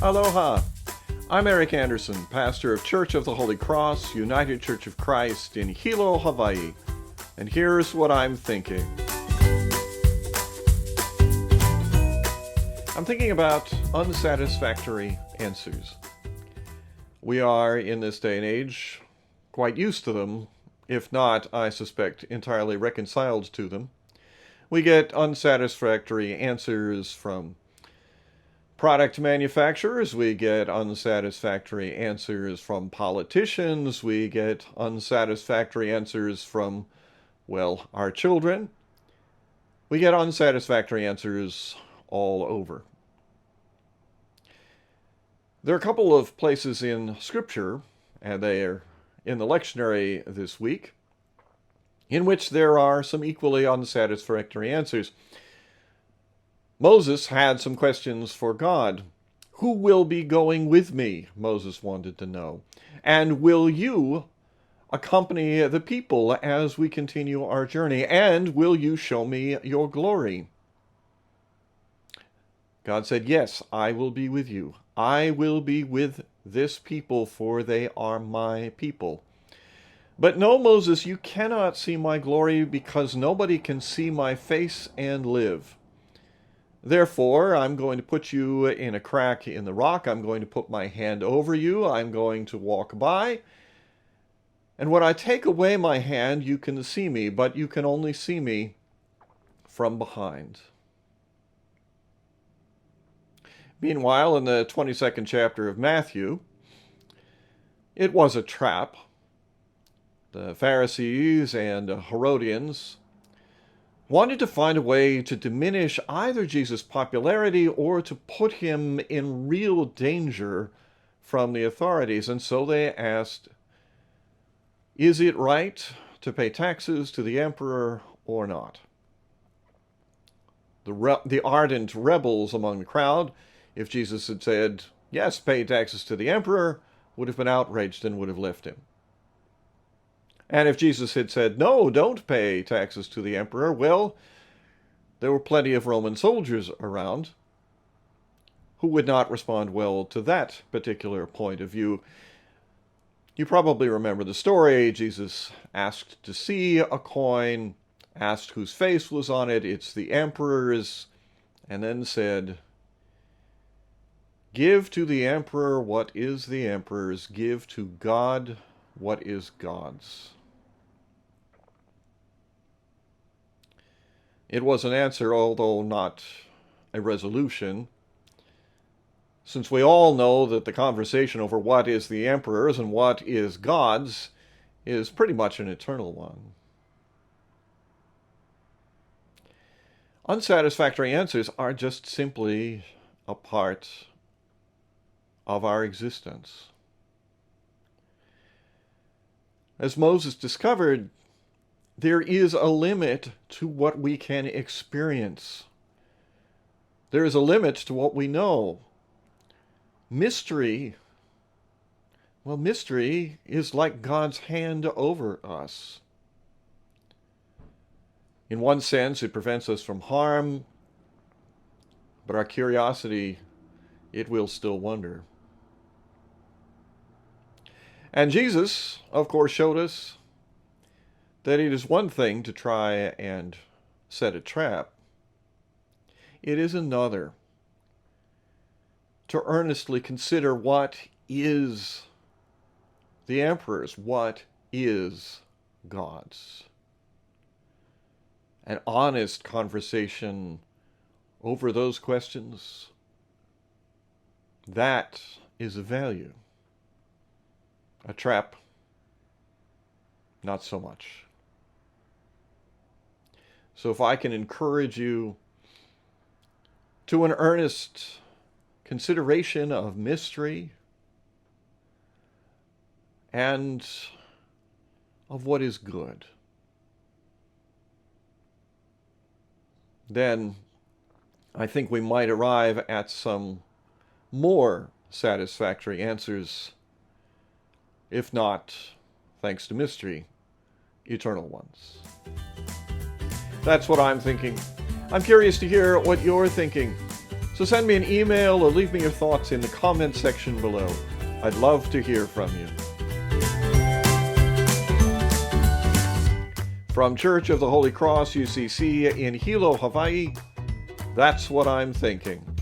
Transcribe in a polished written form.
Aloha! I'm Eric Anderson, pastor of Church of the Holy Cross, United Church of Christ in Hilo, Hawaii. And here's what I'm thinking. I'm thinking about unsatisfactory answers. We are, in this day and age, quite used to them, if not, I suspect, entirely reconciled to them. We get unsatisfactory answers from product manufacturers, we get unsatisfactory answers from politicians, we get unsatisfactory answers from, well, our children. We get unsatisfactory answers all over. There are a couple of places in Scripture, and they are in the lectionary this week, in which there are some equally unsatisfactory answers. Moses had some questions for God. Who will be going with me? Moses wanted to know. And will you accompany the people as we continue our journey? And will you show me your glory? God said, yes, I will be with you. I will be with this people, for they are my people. But no, Moses, you cannot see my glory because nobody can see my face and live. Therefore, I'm going to put you in a crack in the rock. I'm going to put my hand over you. I'm going to walk by. And when I take away my hand, you can see me, but you can only see me from behind. Meanwhile, in the 22nd chapter of Matthew, it was a trap. The Pharisees and Herodians wanted to find a way to diminish either Jesus' popularity or to put him in real danger from the authorities. And so they asked, is it right to pay taxes to the emperor or not? The ardent rebels among the crowd, if Jesus had said, yes, pay taxes to the emperor, would have been outraged and would have left him. And if Jesus had said, no, don't pay taxes to the emperor, well, there were plenty of Roman soldiers around who would not respond well to that particular point of view. You probably remember the story. Jesus asked to see a coin, asked whose face was on it. It's the emperor's, and then said, give to the emperor what is the emperor's, give to God what is God's. It was an answer, although not a resolution, since we all know that the conversation over what is the emperor's and what is God's is pretty much an eternal one. Unsatisfactory answers are just simply a part of our existence. As Moses discovered, there is a limit to what we can experience. There is a limit to what we know. Mystery is like God's hand over us. In one sense, it prevents us from harm, but our curiosity, it will still wonder. And Jesus, of course, showed us that it is one thing to try and set a trap. It is another to earnestly consider what is the emperor's, what is God's. An honest conversation over those questions, that is of value. A trap, not so much. So if I can encourage you to an earnest consideration of mystery and of what is good, then I think we might arrive at some more satisfactory answers, if not, thanks to mystery, eternal ones. That's what I'm thinking. I'm curious to hear what you're thinking. So send me an email or leave me your thoughts in the comment section below. I'd love to hear from you. From Church of the Holy Cross, UCC in Hilo, Hawaii, that's what I'm thinking.